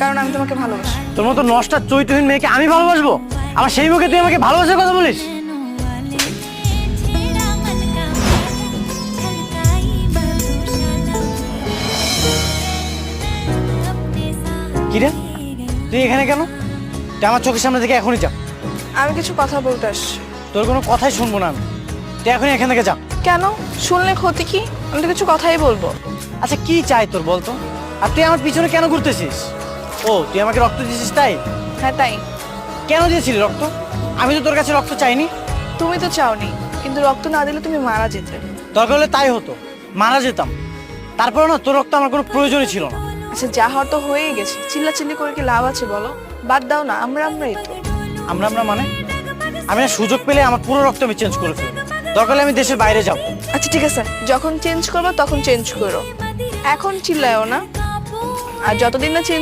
কারণ আমি তোমাকে ভালোবাসি। তোর মতো নষ্টা চরিত্রহীন মেয়েকে আমি ভালোবাসবো? আমার সেই মুখে তুই আমাকে ভালোবাসার কথা বলিস? কিরে, তুই এখানে কেন? তুই আমার চোখের সামনে থেকে এখনই যা। আমি কিছু কথা বলতে আসছি। তোর কোনো কথাই শুনবো না আমি। তুই এখনই এখান থেকে যা। কেন? শুনলে ক্ষতি কি? আমি তো কিছু কথাই বলবো। আচ্ছা কি চাই তোর বলতো? আর তুই আমার পিছনে কেন ঘুরতেছিস? ও তুই আমাকে রক্ত দিয়েছিস তাই? হ্যাঁ তাই। কেন দিয়েছিলি রক্ত? আমি তো তোর কাছে রক্ত চাইনি। তুমি তো চাওনি, কিন্তু রক্ত না দিলে তুমি মারা যেতে। দরকার হলে তাই হতো, মারা যেতাম। তারপরে না তোর রক্ত আমার কোনো প্রয়োজনই ছিল না। আচ্ছা যা হওয়ার তো হয়েই গেছে, চিল্লাচিল্লি করে কি লাভ আছে বলো? বাদ দাও না, আমরাই তো। আমরা মানে আমি না সুযোগ পেলে আমার পুরো রক্ত আমি চেঞ্জ করে ফেলবো। দরকার হলে আমি দেশের বাইরে যাব। আচ্ছা ঠিক আছে, যখন চেঞ্জ করবো তখন চেঞ্জ করো, এখন চিল্লায়ও না। আর যতদিন না চেঞ্জ